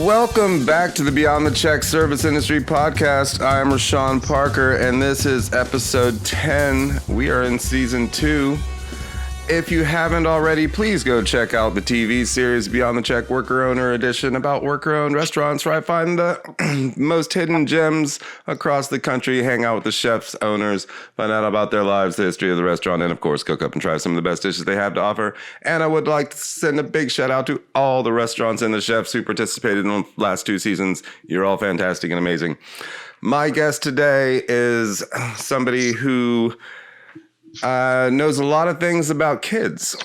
Welcome back to the Beyond the Check Service Industry Podcast. I am Reyshan Parker, and this is episode 10. We are in season 2. If you haven't already, please go check out the TV series Beyond the Check Worker Owner Edition about worker-owned restaurants, where I find the most hidden gems across the country, hang out with the chefs, owners, find out about their lives, the history of the restaurant, and of course, cook up and try some of the best dishes they have to offer. And I would like to send a big shout out to all the restaurants and the chefs who participated in the last 2 seasons. You're all fantastic and amazing. My guest today is somebody who knows a lot of things about kids.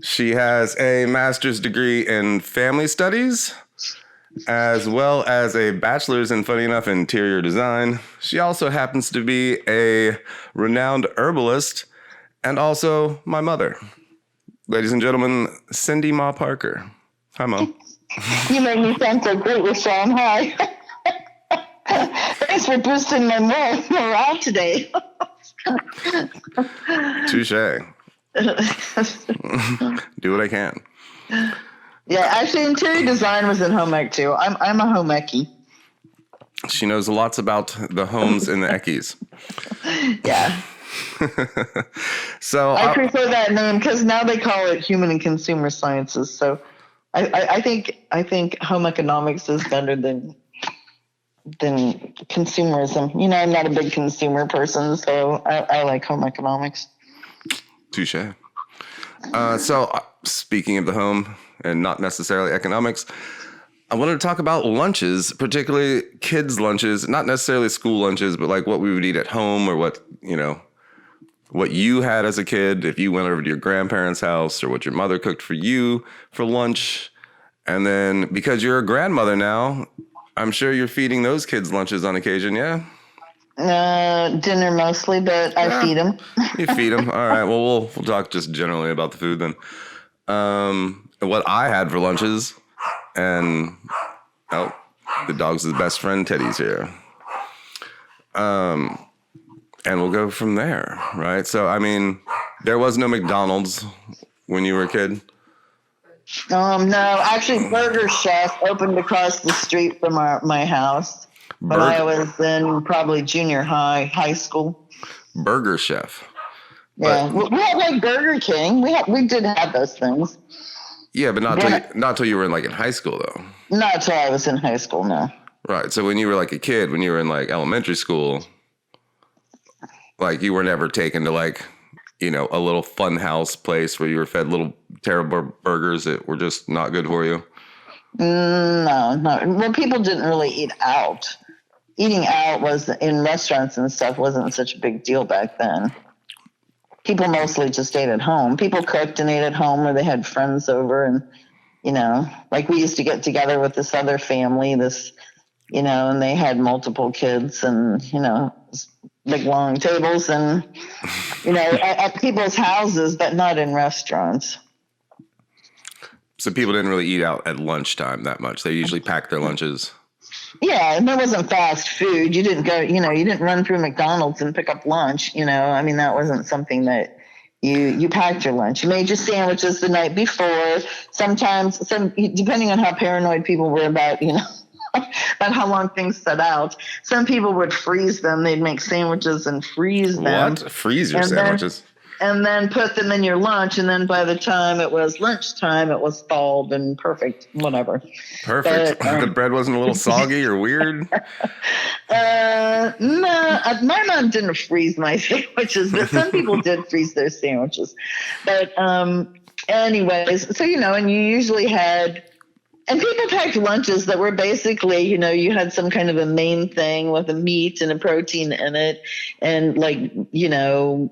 She has a master's degree in family studies, as well as a bachelor's in, funny enough, interior design. She also happens to be a renowned herbalist and also my mother. Ladies and gentlemen, Cindy Ma Parker. Hi, Mom. You make me sound so great, Reyshan. Hi. Thanks for boosting my morale today. Touche. Do what I can. Yeah, actually, interior design was in home ec too. I'm a home eckie. She knows lots about the homes and the eckies. Yeah. So I prefer that name because now they call it human and consumer sciences. So I think home economics is better than consumerism. You know, I'm not a big consumer person, so I like home economics. Touche. So speaking of the home and not necessarily economics, I wanted to talk about lunches, particularly kids' lunches, not necessarily school lunches, but like what we would eat at home or what you had as a kid, if you went over to your grandparents' house, or what your mother cooked for you for lunch. And then because you're a grandmother now, I'm sure you're feeding those kids lunches on occasion, yeah? Dinner mostly, but I feed them. You feed them. All right. Well, we'll talk just generally about the food then. What I had for lunches, and the dog's best friend, Teddy's here. And we'll go from there, right? So, I mean, there was no McDonald's when you were a kid. No, actually, Burger Chef opened across the street from my house when I was in probably junior high school. Burger Chef. Yeah, we had like Burger King. We did have those things. Yeah, but not till you were in high school though. Not till I was in high school, no. Right. So when you were like a kid, when you were in like elementary school, like you were never taken to like, a little fun house place where you were fed little terrible burgers that were just not good for you? No. Well, people didn't really eat out. Eating out was in restaurants and stuff wasn't such a big deal back then. People mostly just ate at home. People cooked and ate at home, or they had friends over, and like we used to get together with this other family, and they had multiple kids, and big long tables, and at people's houses, but not in restaurants. So people didn't really eat out at lunchtime that much. They usually packed their lunches. Yeah, and there wasn't fast food. You didn't go, you didn't run through McDonald's and pick up lunch. That wasn't something that you packed your lunch. You made your sandwiches the night before. Sometimes, depending on how paranoid people were about, about how long things set out. Some people would freeze them. They'd make sandwiches and freeze them. What? Freeze your sandwiches? And then put them in your lunch. And then by the time it was lunchtime, it was thawed and perfect, whatever. Perfect. But, the bread wasn't a little soggy or weird? No, my mom didn't freeze my sandwiches, but some people did freeze their sandwiches. But anyways, so, and you usually had... And people packed lunches that were basically, you had some kind of a main thing with a meat and a protein in it, and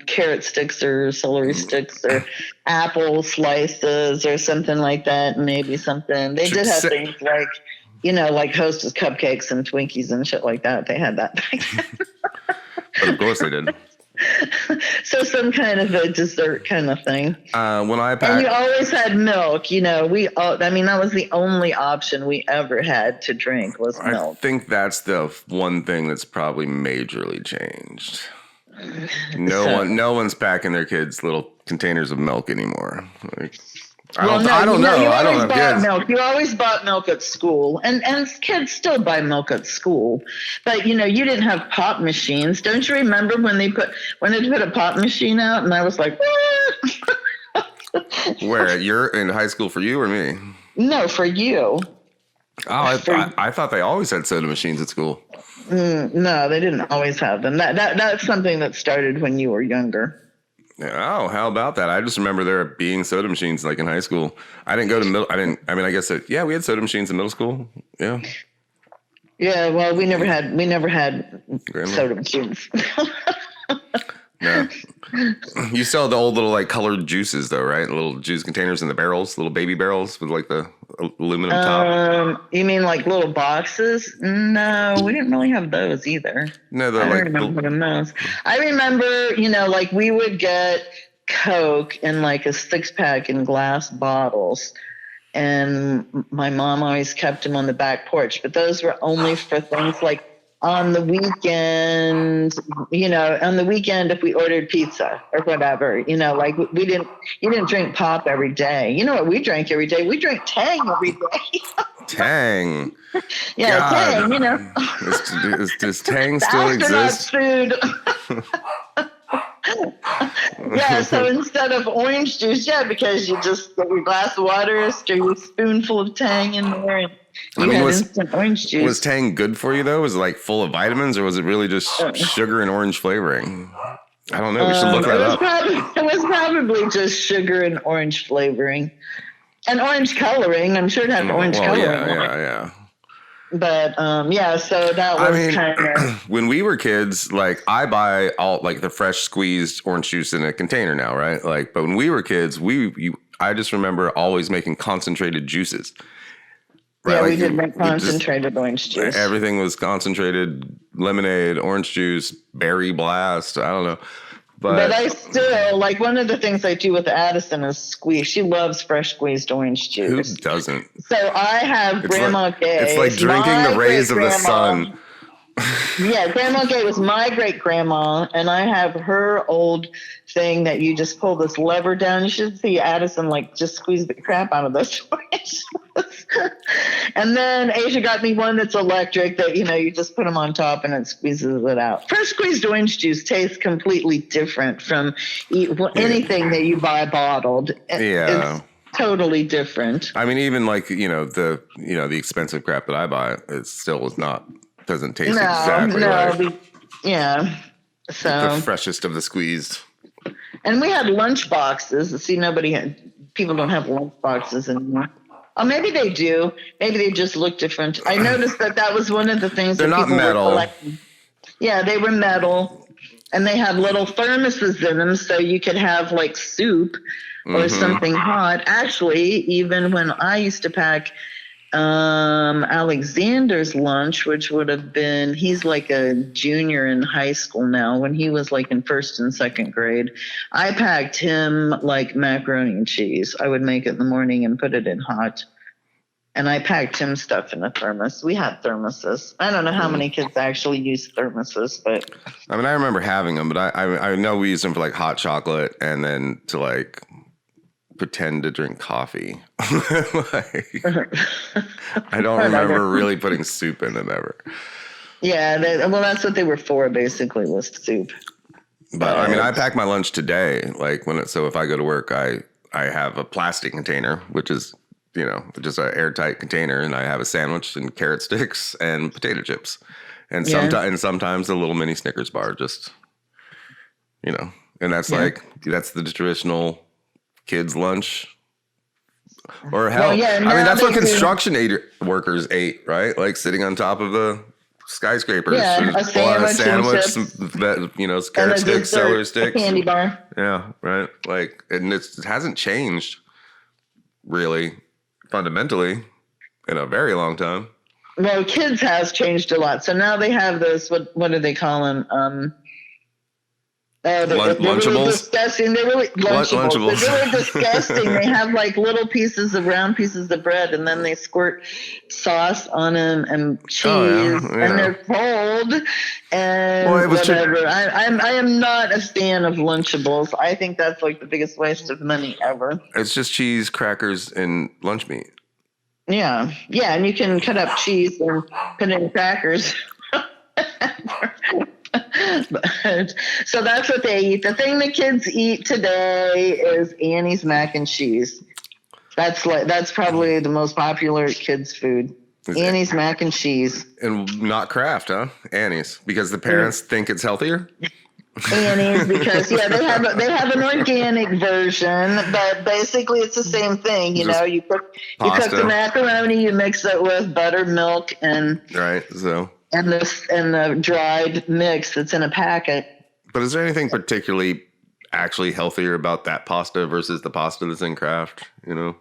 carrot sticks or celery sticks or apple slices or something like that, and maybe something. They did have things like, like Hostess cupcakes and Twinkies and shit like that. They had that back then. But of course they did. So some kind of a dessert kind of thing. When I packed, and you always had milk. That was the only option we ever had to drink was milk. I think that's the one thing that's probably majorly changed. No one's packing their kids little containers of milk anymore. I don't know. You I don't always have bought kids. milk. You always bought milk at school, and kids still buy milk at school. But you didn't have pop machines. Don't you remember when they put a pop machine out? And I was like, what? Where you're in high school for you or me? No, for you. Oh, I thought they always had soda machines at school. No, they didn't always have them. That's something that started when you were younger. Oh, how about that? I just remember there being soda machines like in high school. I didn't go to middle. I guess yeah, we had soda machines in middle school. Yeah. Yeah. Well, we never had Grandma? soda machines. No. You still have the old little like colored juices though, right? Little juice containers in the barrels, little baby barrels with like the aluminum top. You mean like little boxes? No, we didn't really have those either. No, I don't remember those. I remember, like we would get Coke in like a 6-pack in glass bottles. And my mom always kept them on the back porch, but those were only for things like on the weekend, if we ordered pizza or whatever, like you didn't drink pop every day. You know what we drank every day? We drank Tang every day. Tang. Yeah, God. Tang, Does Tang still exist? Food. Yeah, so instead of orange juice, because you just get your glass of water, stir a spoonful of Tang in there, and instant orange juice. Was Tang good for you though? Was it like full of vitamins, or was it really just sugar and orange flavoring? I don't know. We should look that up. It was probably just sugar and orange flavoring, and orange coloring. I'm sure it had orange coloring. Yeah. But so that was kind of when we were kids. Like I buy all like the fresh squeezed orange juice in a container now, right? Like, but when we were kids, I just remember always making concentrated juices. Right? Yeah, we did make concentrated orange juice. Everything was concentrated: lemonade, orange juice, berry blast. I don't know. But I still, like, one of the things I do with Addison is squeeze. She loves fresh squeezed orange juice. Who doesn't? So I have Grandma Gay. It's like drinking the rays of the sun. Yeah, Grandma Gay was my great grandma, and I have her old thing that you just pull this lever down. You should see Addison like just squeeze the crap out of this. And then Asia got me one that's electric that you just put them on top and it squeezes it out. Fresh squeezed orange juice tastes completely different from anything that you buy bottled. It's totally different. I mean, even like the expensive crap that I buy, it still doesn't taste exactly like so the freshest of the squeezed. And we had lunch boxes. See, people don't have lunch boxes anymore. Oh, maybe they do. Maybe they just look different. I noticed that was one of the things. They're that not people metal. Were collecting. Yeah, they were metal, and they had little thermoses in them, so you could have like soup or something hot. Actually, even when I used to pack Alexander's lunch, which would have been, he's like a junior in high school now, when he was like in first and second grade, I packed him like macaroni and cheese. I would make it in the morning and put it in hot. And I packed him stuff in a thermos. We had thermoses. I don't know how many kids actually use thermoses, but I mean, I remember having them, but I know we used them for like hot chocolate and then to like pretend to drink coffee. I don't remember really putting soup in them ever. Yeah, that's what they were for, basically, was soup. But I mean, I pack my lunch today. Like so if I go to work, I have a plastic container, which is just an airtight container, and I have a sandwich and carrot sticks and potato chips, and sometimes a little mini Snickers bar, just and that's that's the traditional kids' lunch. Or hell, that's what construction workers ate, right? Like sitting on top of the skyscrapers. Yeah, a sandwich, carrot sticks, celery sticks, candy bar. Yeah, right. Like, and it hasn't changed really fundamentally in a very long time. Well, kids has changed a lot. So now they have those, what do they call them? They're really Lunchables? disgusting. They're really Lunchables. Lunchables. They're really disgusting. They have like little round pieces of bread, and then they squirt sauce on them and cheese, and they're cold and whatever. I am not a fan of Lunchables. I think that's like the biggest waste of money ever. It's just cheese, crackers, and lunch meat. Yeah, and you can cut up cheese and put in crackers. So that's what they eat. The thing the kids eat today is Annie's mac and cheese. That's probably the most popular kids' food. Annie's mac and cheese. And not Kraft, huh? Annie's, because the parents think it's healthier. Annie's, because they have an organic version, but basically it's the same thing. You know, you cook the macaroni, you mix it with butter, milk, and the dried mix that's in a packet. But is there anything particularly actually healthier about that pasta versus the pasta that's in Kraft? You know,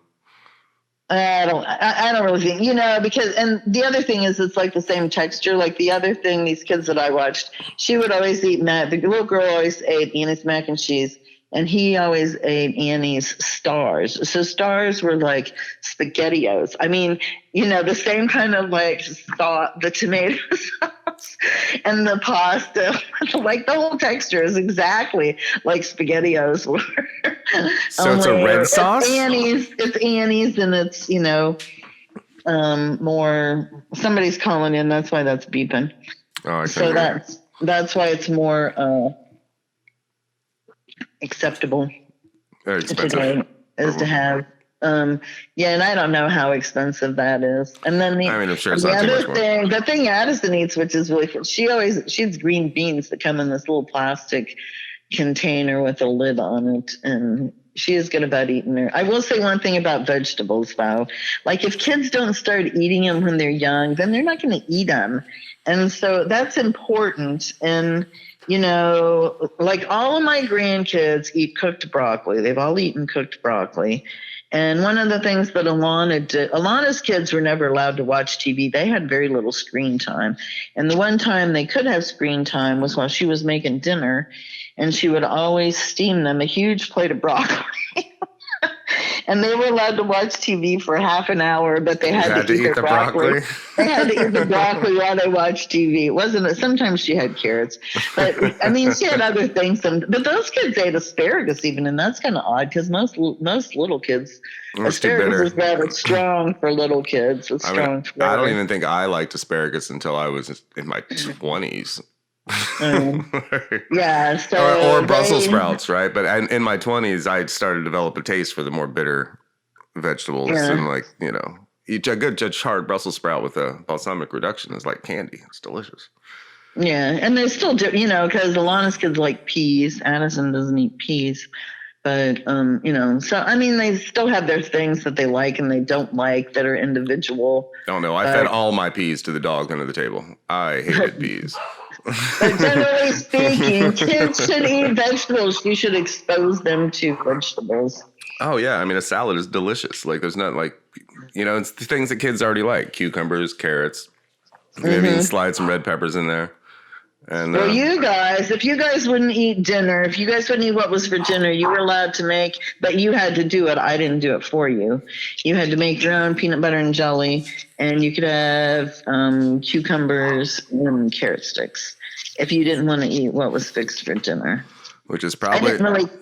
I don't really think, because, and the other thing is it's like the same texture. Like the other thing, these kids that I watched, she would always eat the little girl always ate Annie's mac and cheese, and he always ate Annie's stars. So stars were like SpaghettiOs. I mean, the same kind of like the tomato sauce and the pasta, like the whole texture is exactly like SpaghettiOs were. So it's a red sauce? It's Annie's, and it's, more, somebody's calling in. That's why that's beeping. Oh, so that's why it's more acceptable today is to have. And I don't know how expensive that is. And then I'm sure it's not too much more. The thing Addison eats, which is really cool, she eats green beans that come in this little plastic container with a lid on it, and she is good about eating her. I will say one thing about vegetables, though. Like, if kids don't start eating them when they're young, then they're not going to eat them. And so that's important. And, like all of my grandkids eat cooked broccoli. They've all eaten cooked broccoli. And one of the things that Alana's kids were never allowed to watch TV. They had very little screen time. And the one time they could have screen time was while she was making dinner, and she would always steam them a huge plate of broccoli. And they were allowed to watch TV for half an hour, but they had to eat the broccoli. They had to eat the broccoli while they watched TV. It wasn't. Sometimes she had carrots, but she had other things. But those kids ate asparagus even, and that's kind of odd because most little kids, asparagus is rather strong for little kids. It's strong. I don't even think I liked asparagus until I was in my 20s. Or Brussels sprouts, right? But in my 20s, I started to develop a taste for the more bitter vegetables, and eat a good hard Brussels sprout with a balsamic reduction is like candy. It's delicious. Yeah, and they still do, because Alana's kids like peas. Addison doesn't eat peas. But, so, they still have their things that they like and they don't like that are individual. Oh, no, I fed all my peas to the dog under the table. I hated peas. But generally speaking, kids should eat vegetables. You should expose them to vegetables. Oh, yeah. A salad is delicious. Like, there's not it's the things that kids already like. Cucumbers, carrots. Maybe slide some red peppers in there. And, well, you guys, if you guys wouldn't eat dinner, if you guys wouldn't eat what was for dinner, you were allowed to make, but you had to do it. I didn't do it for you. You had to make your own peanut butter and jelly, and you could have cucumbers and carrot sticks if you didn't want to eat what was fixed for dinner. Which is probably...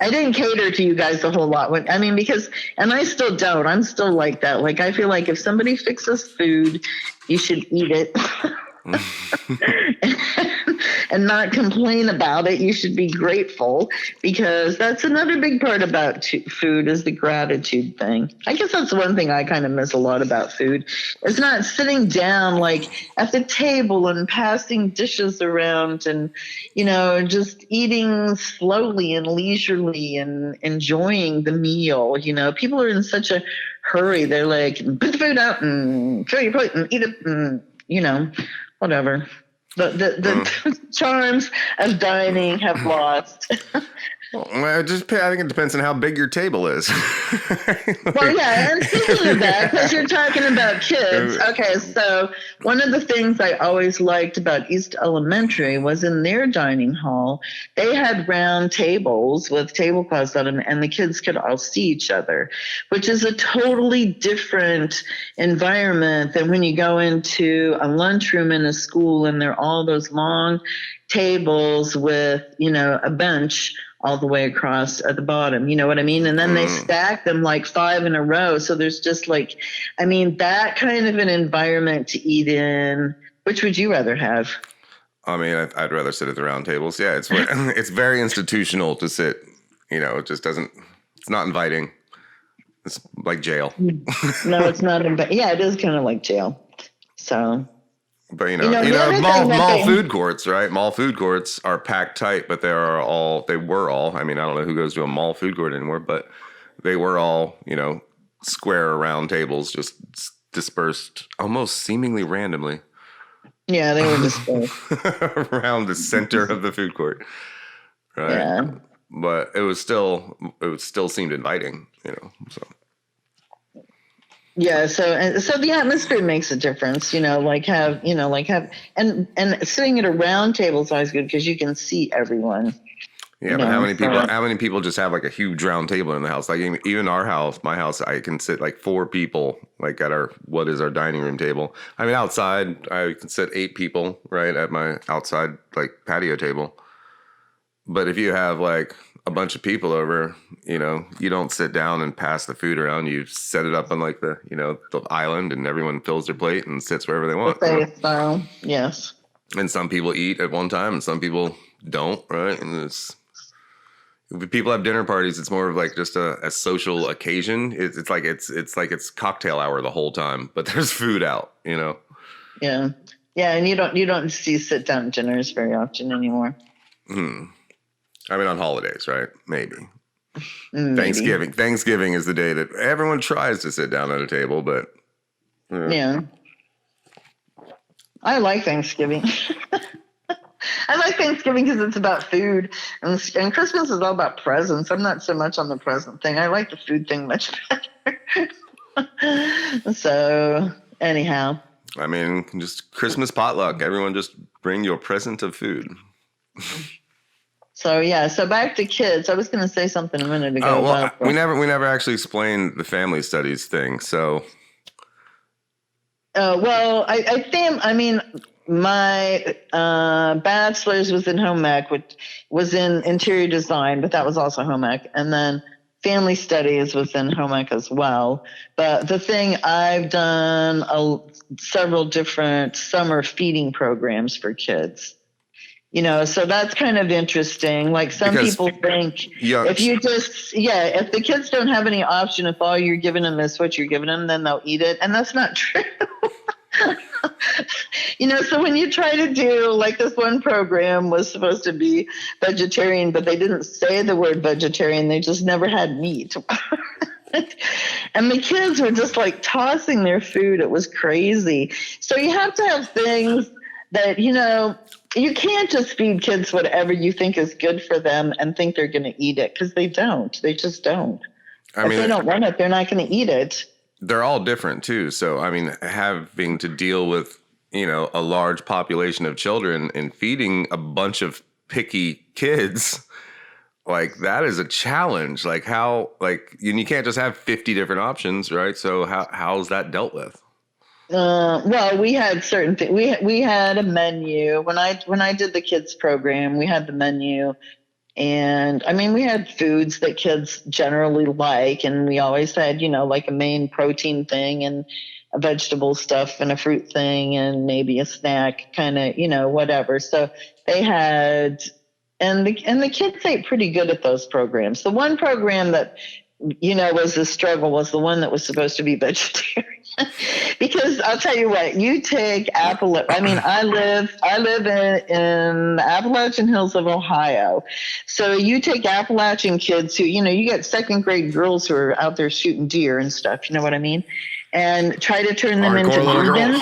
I didn't cater to you guys a whole lot. Because, and I still don't. I'm still like that. Like, I feel like if somebody fixes food, you should eat it. And not complain about it. You should be grateful, because that's another big part about food is the gratitude thing. I guess that's one thing I kind of miss a lot about food. It's not sitting down like at the table and passing dishes around and, just eating slowly and leisurely and enjoying the meal. People are in such a hurry. They're like, put the food out and fill your plate and eat it and, whatever. The charms of dining have lost. Well, I think it depends on how big your table is. Well, yeah, and speaking of that, because you're talking about kids, okay, so one of the things I always liked about East Elementary was in their dining hall, they had round tables with tablecloths on them, and the kids could all see each other, which is a totally different environment than when you go into a lunchroom in a school and there are all those long tables with, a bench all the way across at the bottom. You know what I mean? And then they stack them like 5 in a row. So there's just that kind of an environment to eat in. Which would you rather have? I mean, I'd rather sit at the round tables. Yeah, it's very institutional to sit. It just doesn't. It's not inviting. It's like jail. No, it's not. Yeah, it is kind of like jail. So. But mall food courts, right? Mall food courts are packed tight, but they were all. I mean, I don't know who goes to a mall food court anymore, but they were all, square round tables, just dispersed almost seemingly randomly. Yeah, they were dispersed around the center of the food court, right? Yeah. But it would still seemed inviting, So. Yeah, so the atmosphere makes a difference, and sitting at a round table is always good because you can see everyone. Yeah, but how many people just have like a huge round table in the house? Like even my house, I can sit like 4 people like at our dining room table. I mean, outside I can sit 8 people right at my outside like patio table. But if you have like a bunch of people over, you don't sit down and pass the food around. You set it up on like the island, and everyone fills their plate and sits wherever they want. Style, yes. And some people eat at one time, and some people don't. Right, and if people have dinner parties, it's more of like just a social occasion. It's like it's cocktail hour the whole time, but there's food out. Yeah, and you don't see sit down dinners very often anymore. I mean, on holidays, right? Maybe. Thanksgiving is the day that everyone tries to sit down at a table, but yeah. I like Thanksgiving. I like Thanksgiving because it's about food, and Christmas is all about presents. I'm not so much on the present thing. I like the food thing much better. So anyhow, I mean, just Christmas potluck. Everyone just bring your present of food. So yeah, so back to kids. I was going to say something a minute ago. Oh, well, we never actually explained the family studies thing. So, well, I think my bachelor's was in home ec, which was in interior design, but that was also home ec, and then family studies was in home ec as well. But the thing, I've done several different summer feeding programs for kids. So that's kind of interesting. Like some people think if the kids don't have any option, if all you're giving them is what you're giving them, then they'll eat it. And that's not true. So when you try to do like this one program was supposed to be vegetarian, but they didn't say the word vegetarian. They just never had meat. And the kids were just like tossing their food. It was crazy. So you have to have things that, you can't just feed kids whatever you think is good for them and think they're going to eat it, because they don't. They just don't. If they don't want it, they're not going to eat it. They're all different too. So, I mean, having to deal with, a large population of children and feeding a bunch of picky kids, like that is a challenge. Like you can't just have 50 different options, right? So how's that dealt with? Well, we had certain things. We had a menu when I did the kids program. We had the menu, and we had foods that kids generally like, and we always had like a main protein thing and a vegetable stuff and a fruit thing and maybe a snack, kind of whatever. So they had, and the kids ate pretty good at those programs. The one program that was a struggle was the one that was supposed to be vegetarian. Because I'll tell you what, you take I live in the Appalachian Hills of Ohio. So you take Appalachian kids who, you get second grade girls who are out there shooting deer and stuff, you know what I mean? And try to turn them into vegans.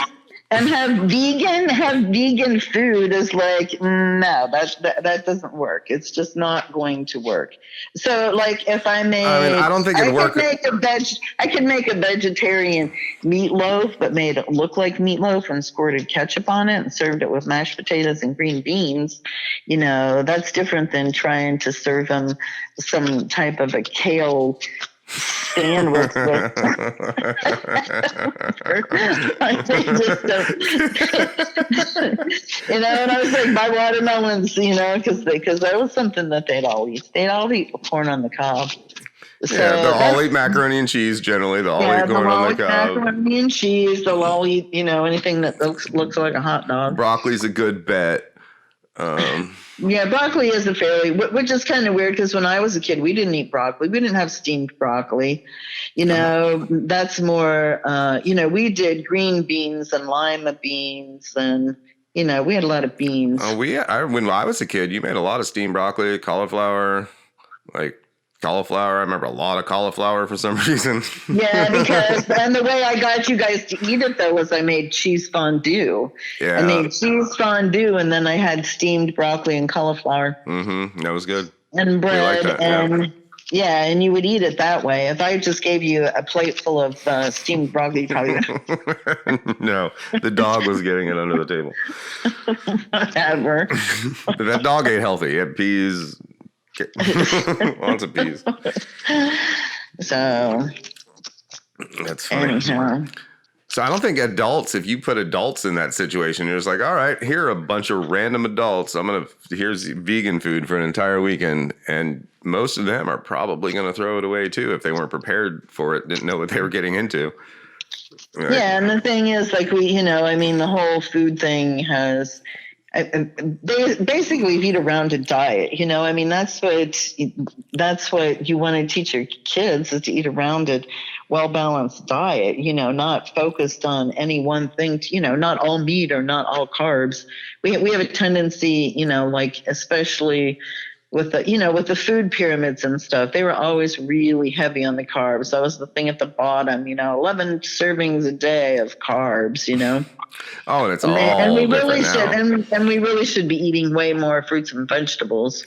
And have vegan food is like, no, that doesn't work. It's just not going to work. So like if I don't think it'd work. I could make a vegetarian meatloaf, but made it look like meatloaf and squirted ketchup on it and served it with mashed potatoes and green beans. That's different than trying to serve them some type of a kale sandwich with I just and I was like, my watermelons, because that was something that they'd all eat. They'd all eat corn on the cob. So they'll all eat macaroni and cheese. Generally, they'll all eat corn on the cob. Macaroni and cheese. They'll all eat, anything that looks like a hot dog. Broccoli's a good bet. Yeah, broccoli is which is kind of weird because when I was a kid, we didn't eat broccoli. We didn't have steamed broccoli. That's more, we did green beans and lima beans and, we had a lot of beans. When I was a kid, you made a lot of steamed broccoli, cauliflower, cauliflower. I remember a lot of cauliflower for some reason. Yeah, and the way I got you guys to eat it though was I made cheese fondue. Yeah. I made cheese fondue and then I had steamed broccoli and cauliflower. Mm-hmm. That was good. And bread that, and yeah, and you would eat it that way. If I just gave you a plate full of steamed broccoli, you probably No, the dog was getting it under the table. Whatever. That dog ate healthy. He had peas. Lots of peas. So that's funny. Anyhow. So I don't think adults, if you put adults in that situation, you're just like, all right, here are a bunch of random adults. Here's vegan food for an entire weekend. And most of them are probably going to throw it away too if they weren't prepared for it, didn't know what they were getting into. Right? Yeah, and the thing is, the whole food thing has basically eat a rounded diet. That's what you want to teach your kids is to eat a rounded, well-balanced diet, not focused on any one thing, not all meat or not all carbs. We have a tendency, especially with the food pyramids and stuff, they were always really heavy on the carbs. That was the thing at the bottom, 11 servings a day of carbs, Oh, and it's and we really should be eating way more fruits and vegetables.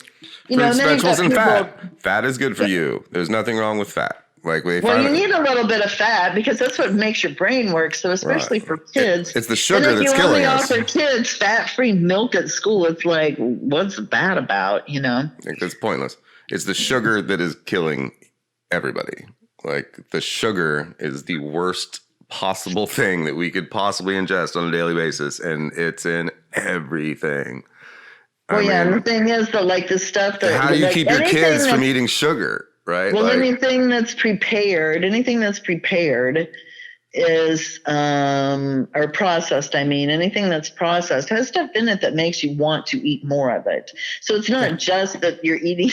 Fruits, vegetables, and fat. Fat is good for you. There's nothing wrong with fat. You need a little bit of fat because that's what makes your brain work. So especially for kids, it's the sugar that's killing us. If you only offer kids fat-free milk at school, it's like, what's that about? I think that's pointless. It's the sugar that is killing everybody. The sugar is the worst possible thing that we could possibly ingest on a daily basis, and it's in everything. And the thing is that the stuff that how do you keep your kids from eating sugar? Right. Well, anything that's prepared is, or processed. Anything that's processed has stuff in it that makes you want to eat more of it. So it's not just that you're eating,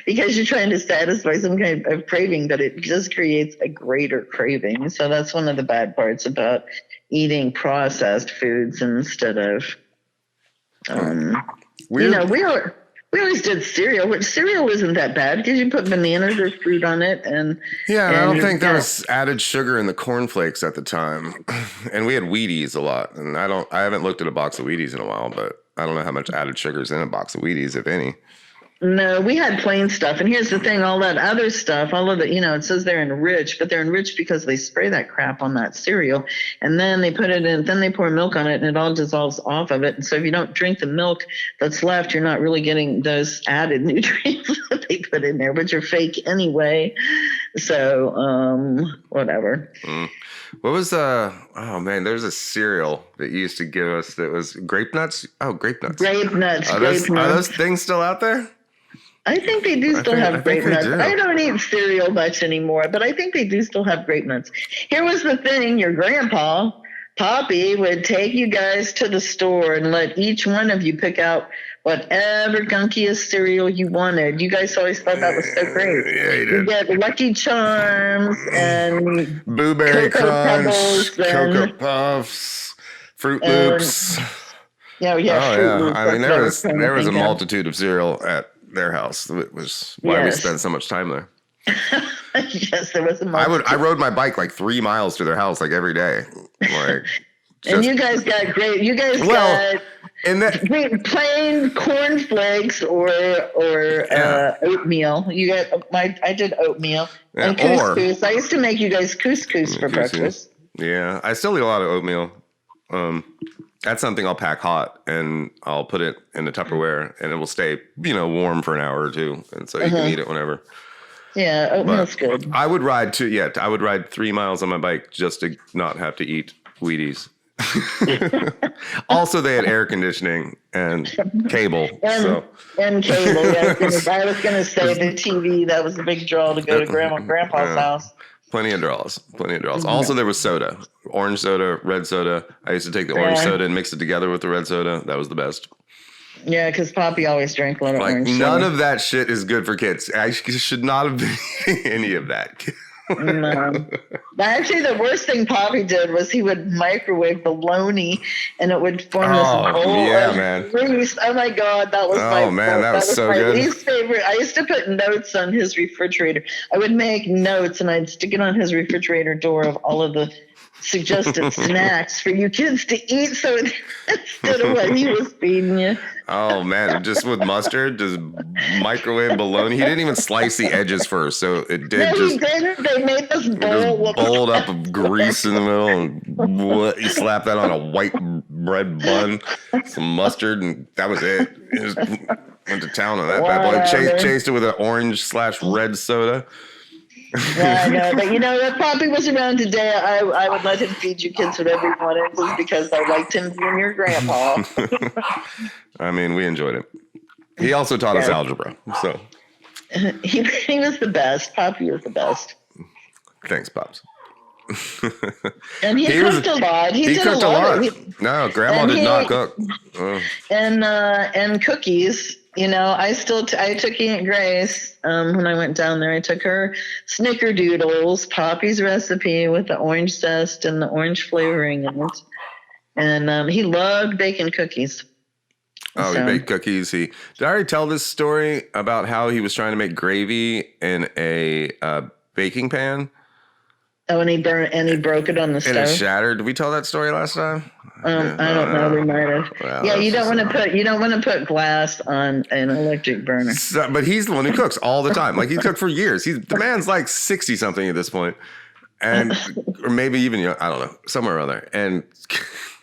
because you're trying to satisfy some kind of craving, but it just creates a greater craving. So that's one of the bad parts about eating processed foods instead of, we always did cereal, which cereal isn't that bad because you put bananas or fruit on it. And I don't think there was added sugar in the cornflakes at the time. And we had Wheaties a lot. And I haven't looked at a box of Wheaties in a while, but I don't know how much added sugar is in a box of Wheaties, if any. No, we had plain stuff. And here's the thing, all that other stuff, all of it, it says they're enriched, but they're enriched because they spray that crap on that cereal. And then they put it in, then they pour milk on it and it all dissolves off of it. And so if you don't drink the milk that's left, you're not really getting those added nutrients that they put in there, but you're fake anyway. So, whatever. What was there's a cereal that you used to give us that was grape nuts. Oh, grape nuts. Grape nuts. Are those things still out there? I think they do still have grape nuts. I don't eat cereal much anymore, but I think they do still have grape nuts. Here was the thing, your grandpa, Poppy, would take you guys to the store and let each one of you pick out whatever gunkiest cereal you wanted. You guys always thought that was so great. Yeah, you did. You get Lucky Charms and Blueberry Crunch, Cocoa Puffs, Fruit Loops. Fruit Loops. There was a multitude of cereal at their house. It was why we spent so much time there. Yes, there was a multitude. I rode my bike 3 miles to their house every day. Like, and you guys got great. You guys got and that plain cornflakes or oatmeal. You got I did oatmeal and couscous. I used to make you guys couscous for breakfast. Yeah, I still eat a lot of oatmeal. That's something I'll pack hot and I'll put it in the Tupperware and it will stay, warm for an hour or two, and so you can eat it whenever. Yeah, oatmeal's good. I would ride 3 miles on my bike just to not have to eat Wheaties. Also, they had air conditioning and cable. And cable. Yeah, I was going to say the TV. That was a big draw to go to Grandma and Grandpa's house. Plenty of draws. Also, there was soda. Orange soda, red soda. I used to take the orange soda and mix it together with the red soda. That was the best. Yeah, because Poppy always drank a lot of orange soda. None of that shit is good for kids. I should not have been any of that. No. Actually, the worst thing Poppy did was he would microwave bologna and it would form this bowl of grease. Oh my God, that was that was so good. Least favorite. I used to put notes on his refrigerator. I would make notes and I'd stick it on his refrigerator door of all of the suggested snacks for you kids to eat. So instead of what he was feeding you. Oh man, just with mustard, just microwave bologna. He didn't even slice the edges first, so it did. No, he didn't. They made this bowl bowled up of grease in the middle, and you slap that on a white bread bun, some mustard, and that was it. He just went to town on that bad boy. Chased it with an orange/red soda. Yeah, I know. But if Poppy was around today, I would let him feed you kids whatever he wanted just because I liked him being your grandpa. I mean, we enjoyed it. He also taught us algebra, so. He was the best. Poppy was the best. Thanks, Pops. And he cooked a lot. He cooked a lot. No, Grandma did not cook. And cookies. I took Aunt Grace when I went down there. I took her snickerdoodles, Poppy's recipe with the orange zest and the orange flavoring in it. And he loved baking cookies. Oh, he baked cookies. Did I already tell this story about how he was trying to make gravy in a baking pan? Oh, and he broke it on the stove. And it shattered. Did we tell that story last time? I don't know. We might have. Well, you don't want to put glass on an electric burner. But he's the one who cooks all the time. Like he cooked for years. The man's like 60 something at this point, and or maybe even I don't know, somewhere around there. And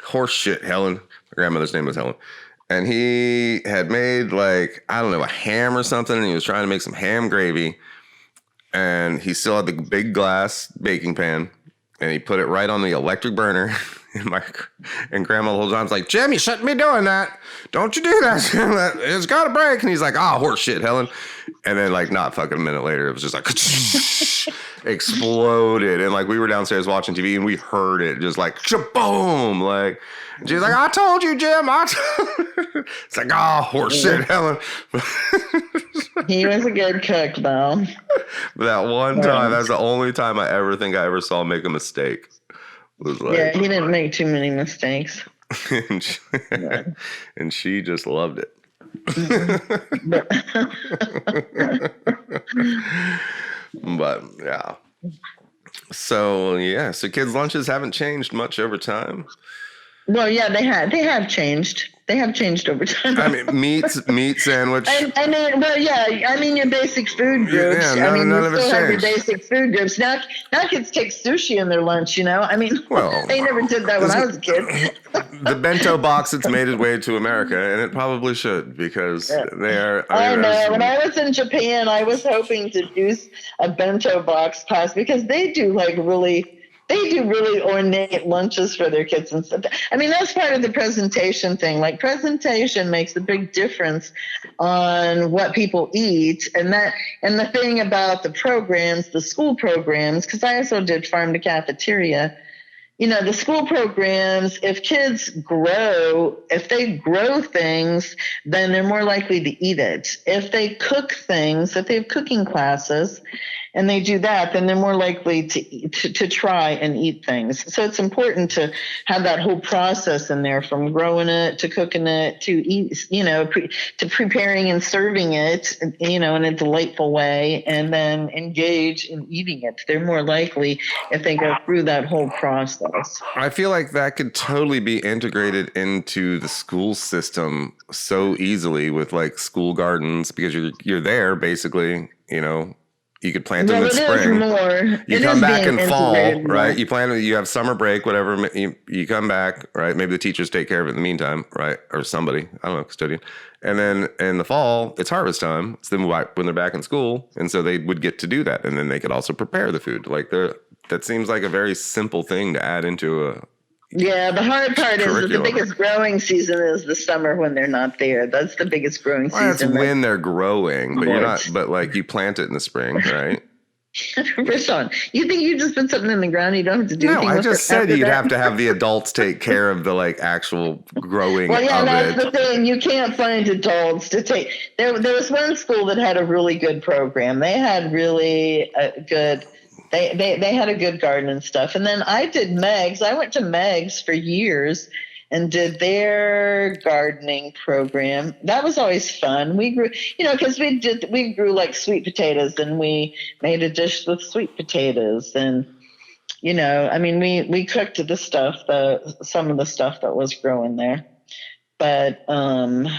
horse shit, Helen. My grandmother's name was Helen. And he had made a ham or something, and he was trying to make some ham gravy. And he still had the big glass baking pan, and he put it right on the electric burner. And Grandma the whole time's like, Jim, you shouldn't be doing that. Don't you do that. It's got to break. And he's like, horse shit, Helen. And then not fucking a minute later, it was just like exploded. And we were downstairs watching TV and we heard it just shaboom. She's like, I told you, Jim. It's like, horse shit, Helen. He was a good cook, though. That one time, that's the only time I ever think I ever saw him make a mistake. Yeah, he didn't make too many mistakes. And she just loved it. But yeah. So kids' lunches haven't changed much over time. Well, yeah, they have changed. They have changed over time. I mean, meat sandwich. Your basic food groups. Yeah, none of it's have changed. Your basic food groups. Now kids take sushi in their lunch, they never did that when I was a kid. The bento box that's made its way to America, and it probably should, because they are. I know. When I was in Japan, I was hoping to do a bento box class because they do really ornate lunches for their kids and stuff. I mean, that's part of the presentation thing. Presentation makes a big difference on what people eat. And the thing about the programs, the school programs, because I also did farm to cafeteria, the school programs, if kids if they grow things, then they're more likely to eat it. If they cook things, if they have cooking classes, and they do that, then they're more likely to try and eat things. So it's important to have that whole process in there, from growing it to cooking it to eat, to preparing and serving it, in a delightful way, and then engage in eating it. They're more likely if they go through that whole process. I feel like that could totally be integrated into the school system so easily with like school gardens, because you're there basically, you could plant them in spring. You come back in fall, right? You have summer break, whatever. You come back, right? Maybe the teachers take care of it in the meantime, right? Or somebody, I don't know, custodian. And then in the fall, it's harvest time. So then when they're back in school, and so they would get to do that, and then they could also prepare the food. Like that seems like a very simple thing to add into a. Yeah, the hard part is that the biggest growing season is the summer when they're not there. That's the biggest growing season. That's when they're growing, but you're not. But like you plant it in the spring, right? Reyshan, you think you just put something in the ground? You don't have to do anything. No, I just said you'd have to have the adults take care of the like actual growing. Well, yeah, that's the thing. You can't find adults to take. There was one school that had a really good program. They had really good. They had a good garden and stuff. And then I did Meg's. I went to Meg's for years and did their gardening program. That was always fun. We grew, because we grew like sweet potatoes, and we made a dish with sweet potatoes. And, we cooked some of the stuff that was growing there. But, but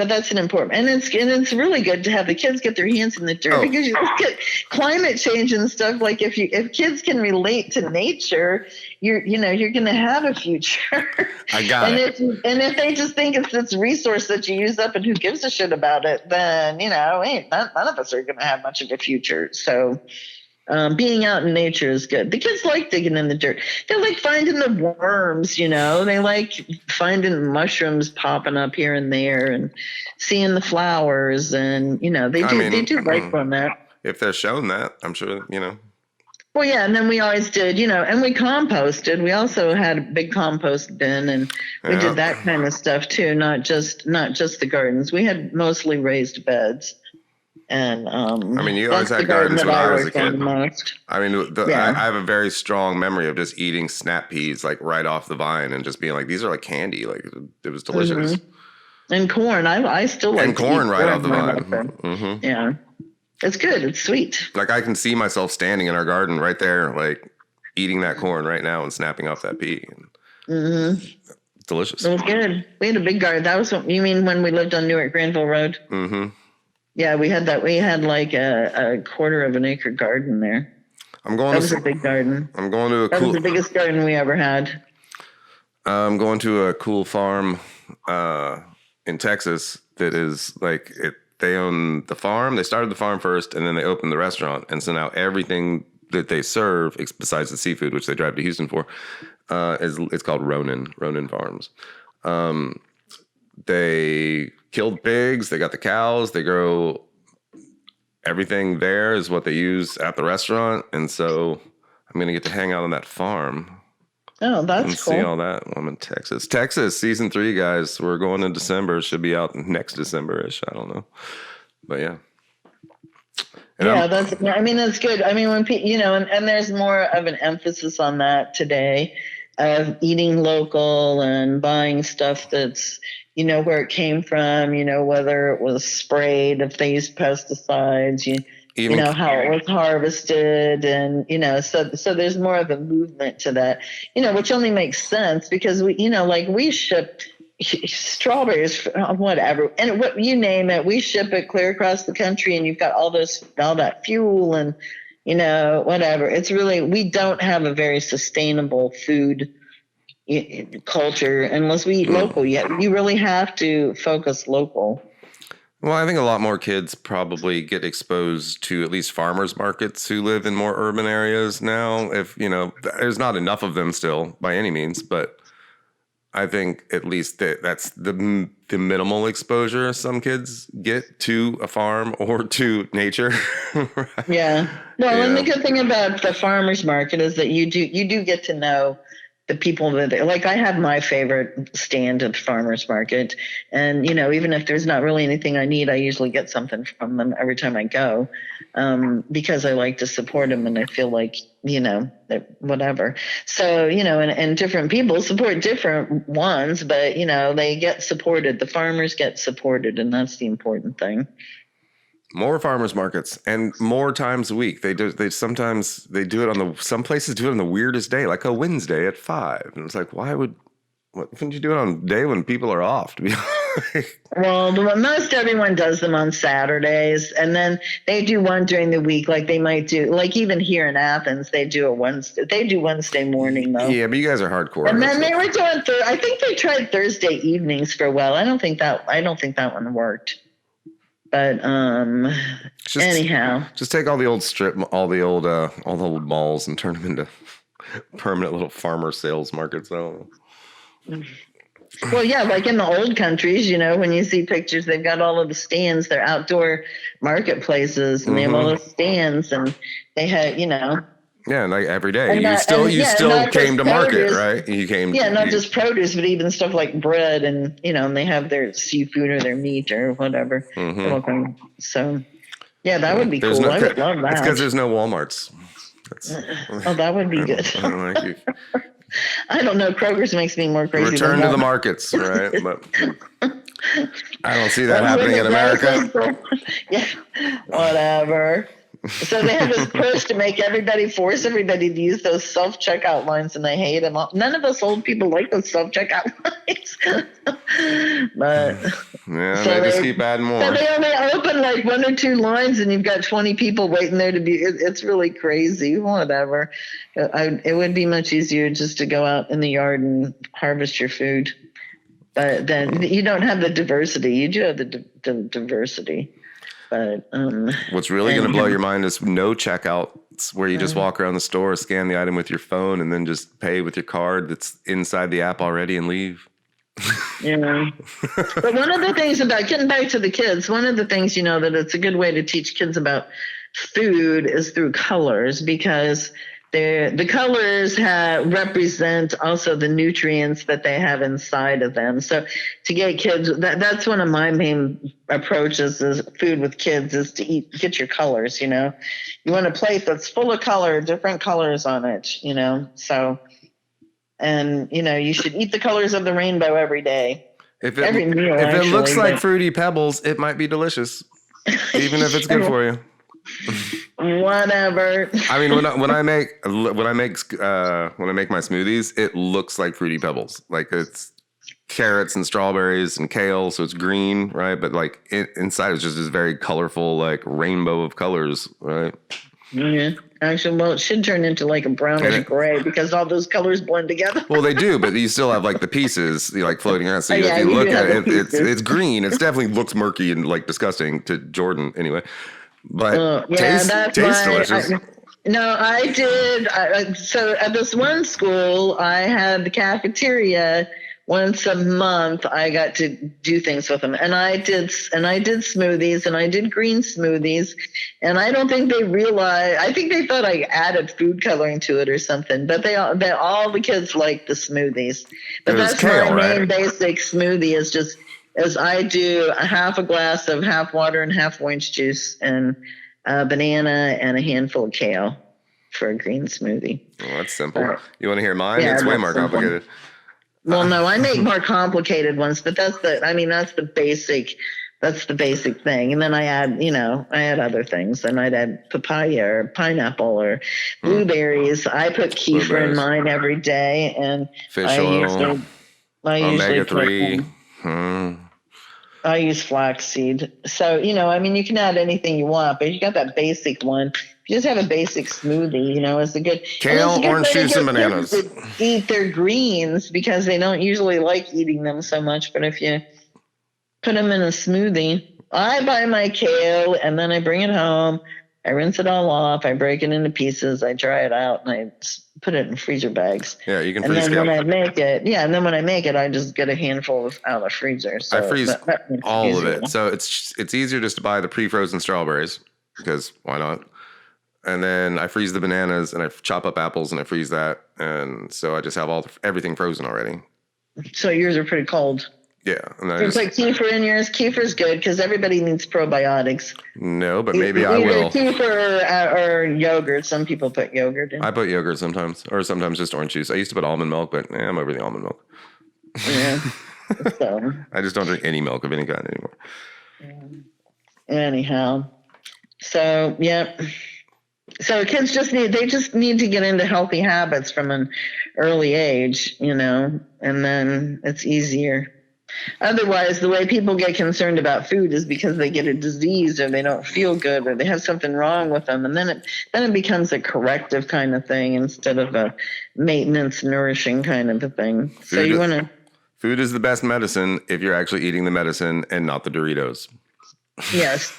that's an important, and it's really good to have the kids get their hands in the dirt, because you look at climate change and stuff. Like if kids can relate to nature, you're going to have a future. I got it. And if they just think it's this resource that you use up and who gives a shit about it, then none of us are going to have much of a future. So. Being out in nature is good. The kids like digging in the dirt. They like finding the worms, They like finding mushrooms popping up here and there, and seeing the flowers, and they do like on that. If they're shown that, I'm sure. Well, yeah, and then we always did, and we composted. We also had a big compost bin, and we did that kind of stuff too. Not just the gardens. We had mostly raised beds. And you always had gardens when I was a kid. I have a very strong memory of just eating snap peas like right off the vine and just being like, these are like candy. Like it was delicious. Mm-hmm. And corn, I still like. And corn right off the vine. Mm-hmm. Yeah, it's good. It's sweet. Like I can see myself standing in our garden right there, like eating that corn right now and snapping off that pea. Delicious. It was good. We had a big garden. That was what you mean when we lived on Newark Granville Road. Mm-hmm. Yeah, we had that. We had like a quarter of an acre garden there. That was a big garden. I'm going to That was the biggest garden we ever had. I'm going to a cool farm in Texas that is like they own the farm. They started the farm first, and then they opened the restaurant. And so now everything that they serve, besides the seafood, which they drive to Houston for, it's called Ronin Farms. They killed pigs. They got the cows. They grow everything there is what they use at the restaurant. And so I'm going to get to hang out on that farm. Oh, that's and cool. See all that while I'm in Texas. Texas, season 3, guys. We're going in December. Should be out next December-ish. I don't know. But yeah. And that's good. When and there's more of an emphasis on that today, of eating local and buying stuff that's, where it came from, whether it was sprayed, if they used pesticides, how it was harvested, and, so there's more of a movement to that, which only makes sense because we ship strawberries, whatever, and what you name it, we ship it clear across the country, and you've got all that fuel and, whatever. It's really, we don't have a very sustainable food culture unless we eat local. Yet you really have to focus local. Well, I think a lot more kids probably get exposed to at least farmers markets who live in more urban areas now. If there's not enough of them still by any means, but I think at least that's the minimal exposure some kids get to a farm or to nature. Right? Yeah. Well, and the good thing about the farmers market is that you do get to know the people that like, I have my favorite stand at the farmer's market, and even if there's not really anything I need, I usually get something from them every time I go, because I like to support them, and I feel like that whatever. So and different people support different ones, but they get supported. The farmers get supported, and that's the important thing. More farmers markets and more times a week. Sometimes they do it some places do it on the weirdest day, like a Wednesday at 5. And it's like, why wouldn't you do it on a day when people are off? To be Well, most everyone does them on Saturdays, and then they do one during the week. Like they might do, like even here in Athens, they do a Wednesday. They do Wednesday morning though. Yeah, but you guys are hardcore. And then they were doing. I think they tried Thursday evenings for a while. I don't think that one worked. But anyhow, just take all the old all the old malls and turn them into permanent little farmer sales markets. Well, yeah, like in the old countries, when you see pictures, they've got all of the stands. They're outdoor marketplaces, and they have all the stands, and they had, Yeah, like every day. You still came to market, right? You came. Yeah, not just produce, but even stuff like bread, and and they have their seafood or their meat or whatever. Mm-hmm. So, yeah, that would be cool. I would love that. It's because there's no Walmarts. That would be good. I don't like you. I don't know. Kroger's makes me more crazy. Return to the markets, right? But I don't see that happening in America. Yeah, whatever. So they have this push to force everybody to use those self-checkout lines, and I hate them. None of us old people like those self-checkout lines. But yeah, so they just keep adding more. So they only open like 1 or 2 lines, and you've got 20 people waiting there to be. It's really crazy. Whatever. It would be much easier just to go out in the yard and harvest your food. But then you don't have the diversity. You do have the diversity. But what's really going to blow your mind is no checkouts, where you just walk around the store, scan the item with your phone, and then just pay with your card that's inside the app already and leave. Yeah. But one of the things about getting back to the kids, one of the things, that it's a good way to teach kids about food is through colors, because the colors represent also the nutrients that they have inside of them. So to get kids, that's one of my main approaches is food with kids is to get your colors, You want a plate that's full of color, different colors on it, So, and, you should eat the colors of the rainbow every day. Every meal, if it looks like Fruity Pebbles, it might be delicious, even if it's good for you. Whatever. I mean, when I make my smoothies, it looks like Fruity Pebbles. Like it's carrots and strawberries and kale, so it's green, right? But like inside it's just this very colorful, like rainbow of colors, right? Yeah. Actually, well, it should turn into like a brownish gray because all those colors blend together. Well, they do, but you still have like the pieces like floating around. So if you look at it, it's green. It definitely looks murky and like disgusting to Jordan anyway. But tastes delicious. I did. So at this one school, I had the cafeteria once a month. I got to do things with them, and I did smoothies, and I did green smoothies. And I don't think they realized. I think they thought I added food coloring to it or something. But all the kids liked the smoothies. But that's my main basic smoothie is just. As I do a half a glass of half water and half orange juice and a banana and a handful of kale for a green smoothie. Oh, that's simple. You want to hear mine? It's way more complicated. Well, no, I make more complicated ones, but that's the basic thing. And then I add other things, and I'd add papaya or pineapple or blueberries. I put kefir in mine every day, and fish oil, omega-3. I use flaxseed. So, you can add anything you want, but you got that basic one. You just have a basic smoothie, it's a good kale, orange juice, and bananas. Eat their greens because they don't usually like eating them so much. But if you put them in a smoothie, I buy my kale and then I bring it home. I rinse it all off. I break it into pieces. I dry it out and I put it in freezer bags. Yeah, you can freeze it. And then when I make it, I just get a handful out of the freezer. So I freeze all of it. So it's easier just to buy the pre-frozen strawberries because why not? And then I freeze the bananas and I chop up apples and I freeze that. And so I just have everything frozen already. So yours are pretty cold. Yeah. And then So it's like kefir in yours. Kefir's good because everybody needs probiotics. No, but maybe I will. Kefir or yogurt. Some people put yogurt in. I put yogurt sometimes, or sometimes just orange juice. I used to put almond milk, but I'm over the almond milk. Yeah. So. I just don't drink any milk of any kind anymore. Anyhow. So, yeah. So kids just need to get into healthy habits from an early age, and then it's easier. Otherwise, the way people get concerned about food is because they get a disease or they don't feel good or they have something wrong with them. And then it becomes a corrective kind of thing instead of a maintenance, nourishing kind of a thing. Food is the best medicine if you're actually eating the medicine and not the Doritos. Yes.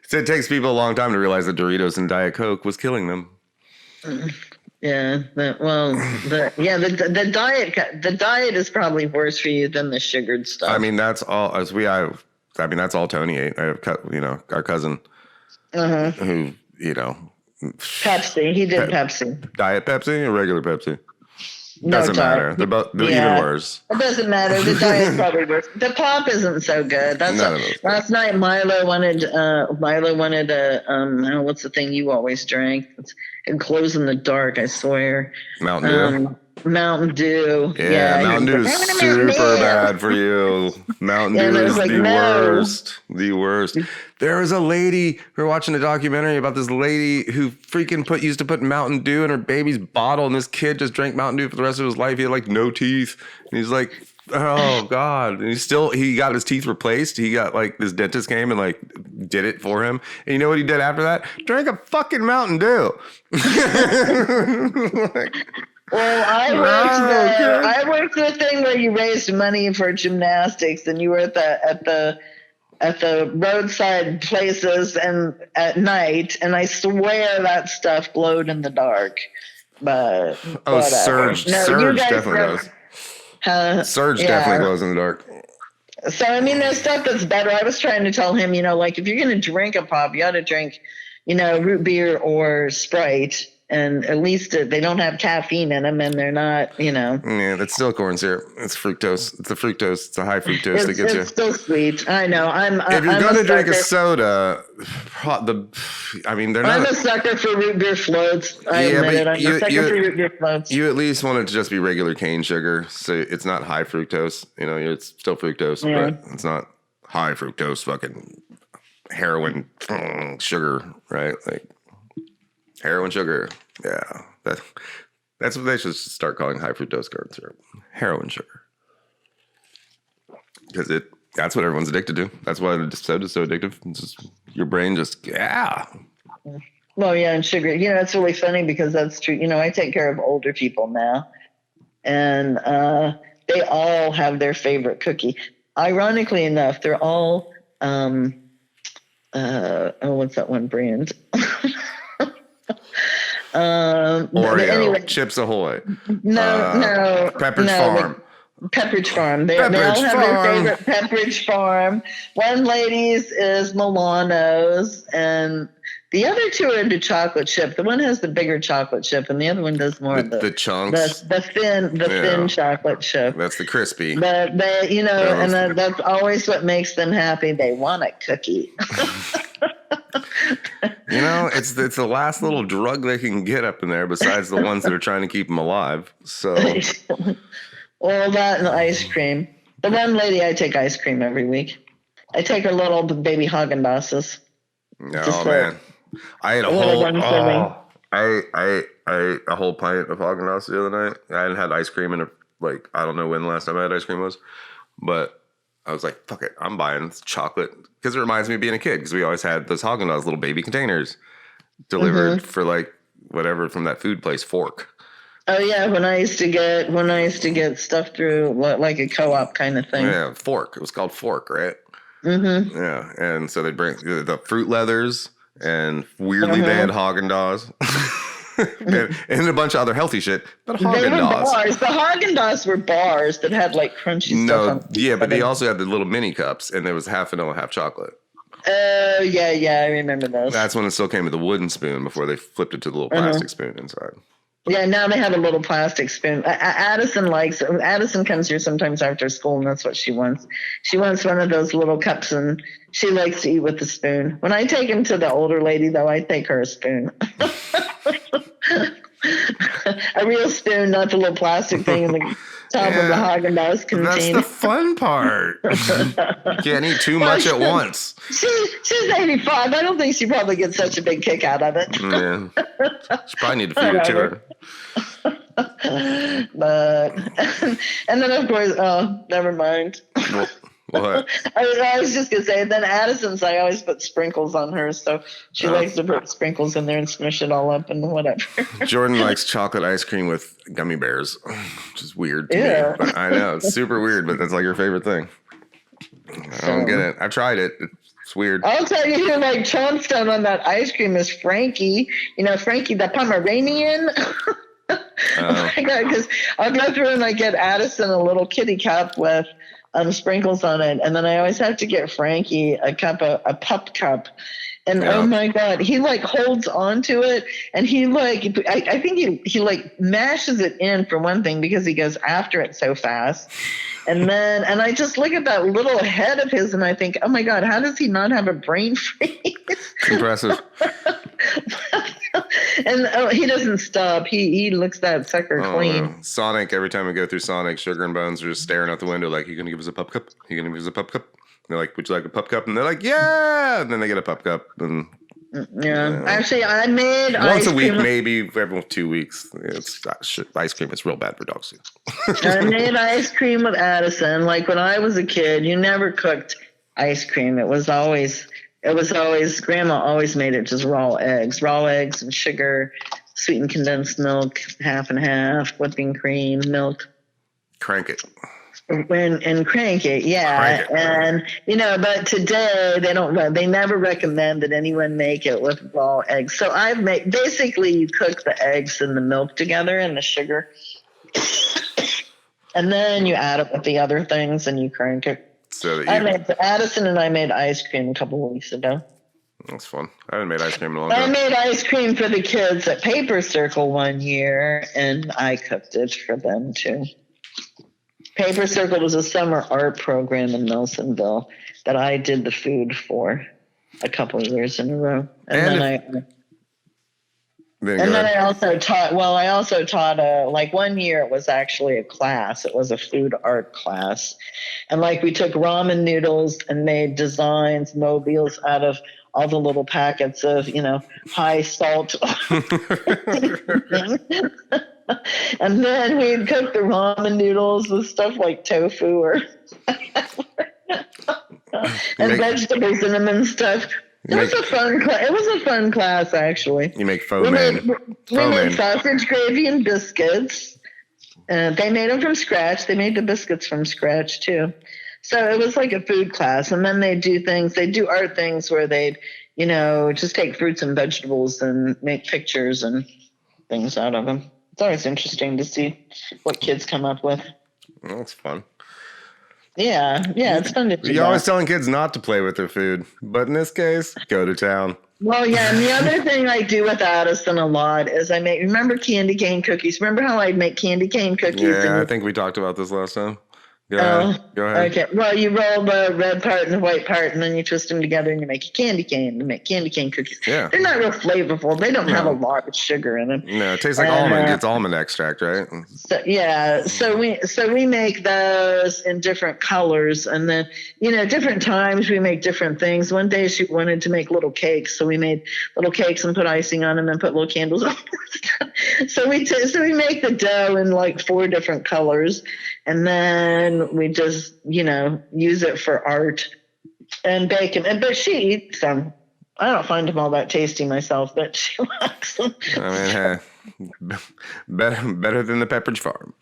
So it takes people a long time to realize that Doritos and Diet Coke was killing them. Yeah. The diet is probably worse for you than the sugared stuff. I mean, that's all that's all Tony ate. I have, our cousin who, Pepsi. He did Pepsi. Diet Pepsi or regular Pepsi? No, doesn't matter. They're both even worse. It doesn't matter. The diet's probably worse. The pop isn't so good. Last night Milo wanted what's the thing you always drank? It glows in the dark, I swear. Mountain Dew. Mountain Dew. Yeah, Mountain Dew is super bad for you. Mountain Dew is the worst. The worst. There was a lady, we were watching a documentary about this lady who freaking used to put Mountain Dew in her baby's bottle, and this kid just drank Mountain Dew for the rest of his life. He had like no teeth. And he's like, oh God. And he got his teeth replaced. He got this dentist came and did it for him. And you know what he did after that? Drank a fucking Mountain Dew. Well, I worked the thing where you raised money for gymnastics, and you were at the roadside places and at night, and I swear that stuff glowed in the dark. But Surge definitely does. Surge definitely glows in the dark. So I mean, there's stuff that's better. I was trying to tell him, if you're gonna drink a pop, you ought to drink, root beer or Sprite. And at least they don't have caffeine in them, and they're not, Yeah, that's still corn syrup. It's fructose. It's the fructose. It's the high fructose that gets you. It's still sweet. I know. If you're going to drink a soda, they're not. I'm a sucker for root beer floats. I admit it. I'm a sucker for root beer floats. You at least want it to just be regular cane sugar, so it's not high fructose. It's still fructose, but it's not high fructose fucking heroin sugar, right? Heroin sugar, yeah. That's what they should start calling high fructose corn syrup. Heroin sugar, because that's what everyone's addicted to. That's why soda's so addictive. It's just, your brain just Well, yeah, and sugar. It's really funny because that's true. I take care of older people now, and they all have their favorite cookie. Ironically enough, they're all what's that one brand? Oreo, anyway, Chips Ahoy. No. Pepperidge Farm. Pepperidge Farm. They all have their favorite Pepperidge Farm. One lady's is Milano's, and the other two are into chocolate chip. The one has the bigger chocolate chip, and the other one does more of the chunks, the thin chocolate chip. That's the crispy. But that's always what makes them happy. They want a cookie. It's the last little drug they can get up in there besides the ones that are trying to keep them alive. So, well, that and ice cream. The one lady, I take ice cream every week. I take her little baby Haagen-Dazs. Oh man, I ate a whole pint of Haagen-Dazs the other night. I hadn't had ice cream in I don't know when the last time I had ice cream was, but I was like, fuck it, I'm buying chocolate because it reminds me of being a kid because we always had those Haagen-Dazs little baby containers delivered for whatever from that food place, Fork. Oh yeah, when I used to get stuff through like a co-op kind of thing. Yeah, Fork. It was called Fork, right? Mm-hmm. Yeah, and so they bring the fruit leathers, and weirdly they had Haagen-Dazs. and a bunch of other healthy shit, but Haagen-Dazs. They were bars. The Haagen-Dazs were bars that had crunchy stuff on them. Yeah, but they also had the little mini cups, and there was half vanilla, half chocolate. Oh, yeah, I remember those. That's when it still came with a wooden spoon before they flipped it to the little plastic spoon inside. Yeah, now they have a little plastic spoon. Addison comes here sometimes after school, and that's what she wants. She wants one of those little cups, and she likes to eat with the spoon. When I take him to the older lady, though, I take her a spoon. A real spoon, not the little plastic thing in the top of the Haagen-Dazs container. That's the fun part. You can't eat too much at once. She's 85. I don't think she probably gets such a big kick out of it. Yeah. She probably need to feed it to her. But, and then of course, never mind. What? I was just going to say, then Addison's, I always put sprinkles on hers, so she likes to put sprinkles in there and smush it all up and whatever. Jordan likes chocolate ice cream with gummy bears, which is weird to me. But I know, it's super weird, but that's like your favorite thing. I don't get it. I've tried it. It's weird. I'll tell you who like chomps down on that ice cream is Frankie. You know, Frankie the Pomeranian. Oh my God, because I'll go through and I get Addison a little kitty cup with sprinkles on it, and then I always have to get Frankie a pup cup, and oh my God, he like holds on to it, and he like I think he like mashes it in for one thing because he goes after it so fast, and I just look at that little head of his and I think, oh my God, how does he not have a brain freeze? Impressive. And he doesn't stop. He looks that sucker clean. Sonic, every time we go through Sonic, Sugar and Bones are just staring out the window like, you going to give us a pup cup? You going to give us a pup cup? And they're like, would you like a pup cup? And they're like, yeah! And then they get a pup cup. And yeah. Actually, I made once a week, maybe every 2 weeks. It's ice cream. It's real bad for dogs. I made ice cream with Addison. Like when I was a kid, you never cooked ice cream. It was always Grandma always made it just raw eggs and sugar, sweetened condensed milk, half and half, whipping cream, milk. Crank it. And crank it, yeah. Crank it. And but today they never recommend that anyone make it with raw eggs. So I've made, basically you cook the eggs and the milk together and the sugar. And then you add it with the other things and you crank it. So Addison and I made ice cream a couple of weeks ago. That's fun. I haven't made ice cream in a long time. I made ice cream for the kids at Paper Circle one year, and I cooked it for them too. Paper Circle was a summer art program in Nelsonville that I did the food for a couple of years in a row. And then I also taught, like 1 year it was actually a class. It was a food art class. And like we took ramen noodles and made designs, mobiles out of all the little packets of, high salt. And then we'd cook the ramen noodles with stuff like tofu or and vegetables in them and stuff. It was a fun class, actually. You make faux man. We made sausage gravy and biscuits. They made them from scratch. They made the biscuits from scratch, too. So it was like a food class. And then they do art things where they'd, just take fruits and vegetables and make pictures and things out of them. It's always interesting to see what kids come up with. Well, that's fun. Yeah, it's fun to do. You're always telling kids not to play with their food, but in this case, go to town. Well, yeah, and the other thing I do with Addison a lot is remember candy cane cookies? Remember how I'd make candy cane cookies? Yeah, I think we talked about this last time. Go ahead. Okay. Well, you roll the red part and the white part, and then you twist them together, and you make a candy cane. You make candy cane cookies. Yeah. They're not real flavorful. They don't have a lot of sugar in them. No, it tastes like almond. It's almond extract, right? So we make those in different colors, and then different times we make different things. One day she wanted to make little cakes, so we made little cakes and put icing on them and put little candles on them. So we make the dough in like 4 different colors. And then we just, use it for art and bake them. But she eats them. I don't find them all that tasty myself, but she likes them. I mean, better than the Pepperidge Farm.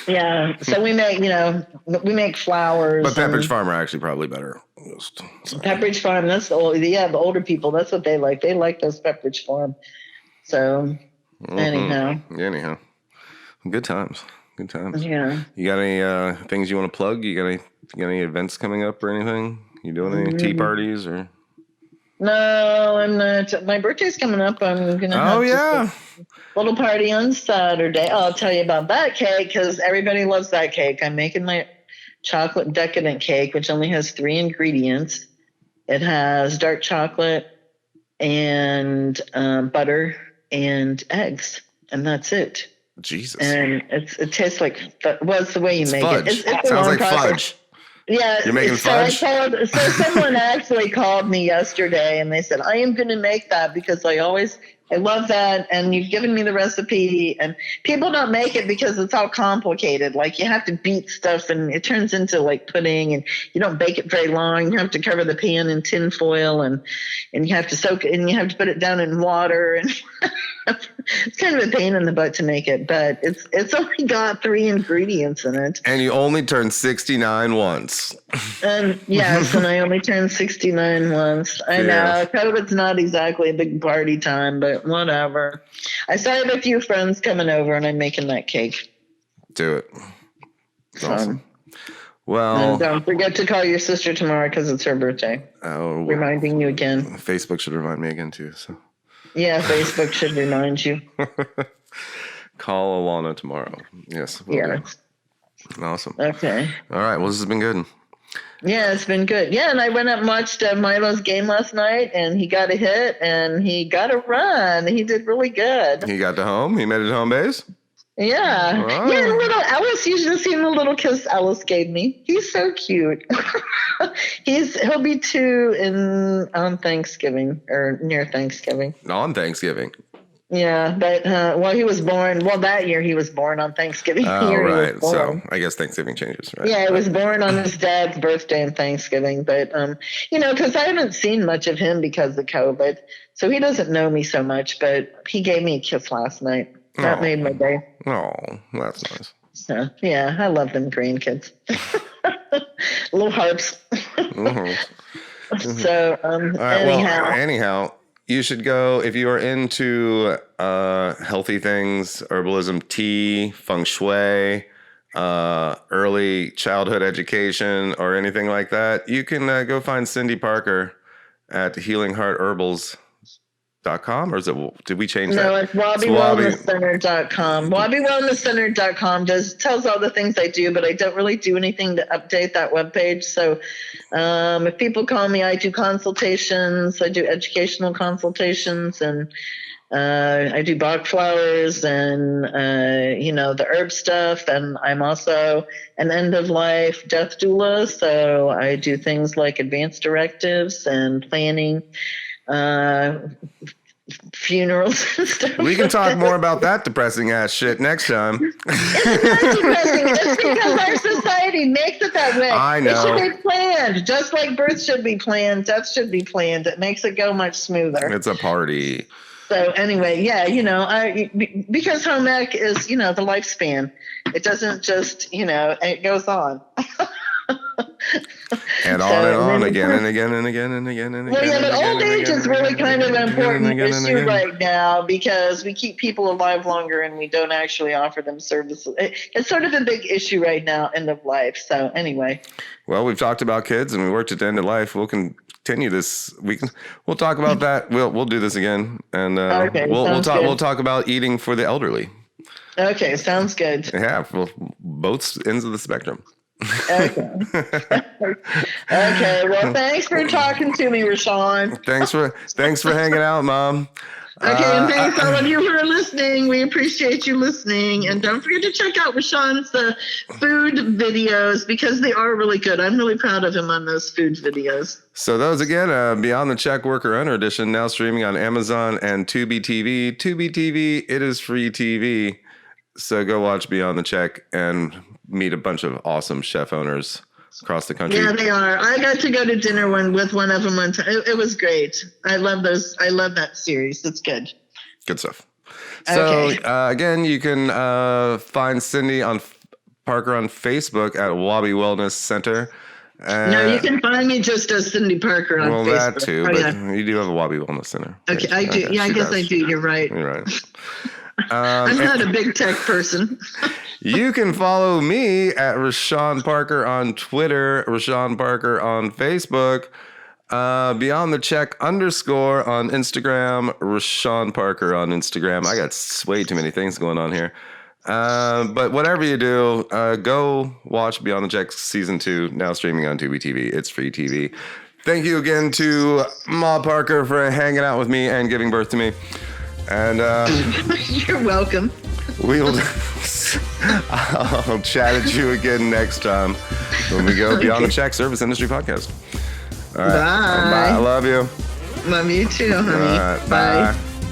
Yeah. So we make flowers. But Pepperidge Farm are actually probably better. Pepperidge Farm, that's the older people. That's what they like. They like those Pepperidge Farm. So anyhow. Good times. Good times. Yeah. You got any things you want to plug? You got any events coming up or anything? You doing any tea parties or? No, I'm not. My birthday's coming up. I'm gonna have just a little party on Saturday. I'll tell you about that cake because everybody loves that cake. I'm making my chocolate decadent cake, which only has 3 ingredients. It has dark chocolate and butter and eggs, and that's it. Jesus. And it tastes like it's the way you make fudge. it. It's sounds like fudge. Yeah, you're making fudge. So someone actually called me yesterday, and they said I am going to make that because I love that, and you've given me the recipe. And people don't make it because it's all complicated. Like you have to beat stuff, and it turns into like pudding, and you don't bake it very long. You have to cover the pan in tin foil, and you have to soak it, and you have to put it down in water, and it's kind of a pain in the butt to make it. But it's only got 3 ingredients in it. And you only turned 69 once. And yes, and I only turned 69 once. I know COVID's not exactly a big party time, but whatever. I still have a few friends coming over, and I'm making that cake. Do it. Awesome. Well, and don't forget to call your sister tomorrow because it's her birthday. Oh, reminding you again. Facebook should remind me again too. So. Yeah, Facebook should remind you. Call Alana tomorrow. Yes. Yeah. Awesome. Okay. All right. Well, this has been good. Yeah, it's been good. Yeah, and I went up and watched Milo's game last night, and he got a hit, and he got a run. He did really good. He got to home? He made it home base? Yeah. Wow. Yeah, and little Ellis, you should have seen the little kiss Ellis gave me. He's so cute. He'll be 2 on Thanksgiving, or near Thanksgiving. On Thanksgiving. Yeah, but he was born. Well, that year he was born on Thanksgiving. Oh, right. So I guess Thanksgiving changes, right? Yeah, he was born on his dad's birthday and Thanksgiving. But because I haven't seen much of him because of COVID, so he doesn't know me so much. But he gave me a kiss last night. That made my day. Oh, that's nice. So yeah, I love them grandkids. Little harps. So all right, anyhow. You should go if you are into healthy things, herbalism, tea, feng shui, early childhood education, or anything like that. You can go find Cindy Parker at healingheartherbals.com, or did we change that? No, it's WabiWellnessCenter.com. WabiWellnessCenter.com tells all the things I do, but I don't really do anything to update that webpage. So if people call me, I do consultations. I do educational consultations, and I do Bach flowers and, the herb stuff. And I'm also an end-of-life death doula. So I do things like advanced directives and planning, funerals and stuff. We can talk more about that depressing ass shit next time. It's not depressing. It's because our society makes it that way. I know. It should be planned. Just like birth should be planned, death should be planned. It makes it go much smoother. It's a party. So anyway, yeah, because home ec is, the lifespan. It doesn't just, it goes on. And on again and again and again and again and again. Well, yeah, but old age is really kind of an important issue right now because we keep people alive longer and we don't actually offer them services. It's sort of a big issue right now, end of life. So anyway. Well, we've talked about kids and we worked at the end of life. We'll continue this. We'll talk about that. We'll do this again, and we'll talk about eating for the elderly. Okay, sounds good. Yeah, for both ends of the spectrum. Okay. Okay. Well, thanks for talking to me, Reyshan. Thanks for hanging out, Mom. Okay, and thanks all of you who are listening. We appreciate you listening. And don't forget to check out Reyshan's food videos because they are really good. I'm really proud of him on those food videos. So those again, Beyond the Check Worker Owner Edition, now streaming on Amazon and Tubi TV. Tubi TV, it is free TV. So go watch Beyond the Check and meet a bunch of awesome chef owners across the country. Yeah, they are. I got to go to dinner with one of them one time. It was great. I love those. I love that series. It's good. Good stuff. So again, you can find Cindy Parker on Facebook at Wabi Wellness Center. No, you can find me just as Cindy Parker on Facebook. Well, that too, but you do have a Wabi Wellness Center. Okay, I do. Yeah, I guess I do. You're right. You're right. I'm not a big tech person. You can follow me at Reyshan Parker on Twitter, Reyshan Parker on Facebook, Beyond the Check _ on Instagram, Reyshan Parker on Instagram. I got way too many things going on here. But whatever you do, go watch Beyond the Check Season 2, now streaming on Tubi TV. It's free TV. Thank you again to Ma Parker for hanging out with me and giving birth to me. And you're welcome. I'll chat at you again next time when we go Beyond the Check Service Industry Podcast. All right. Bye. Bye. I love you. Love you too, honey. All right. Bye. Bye.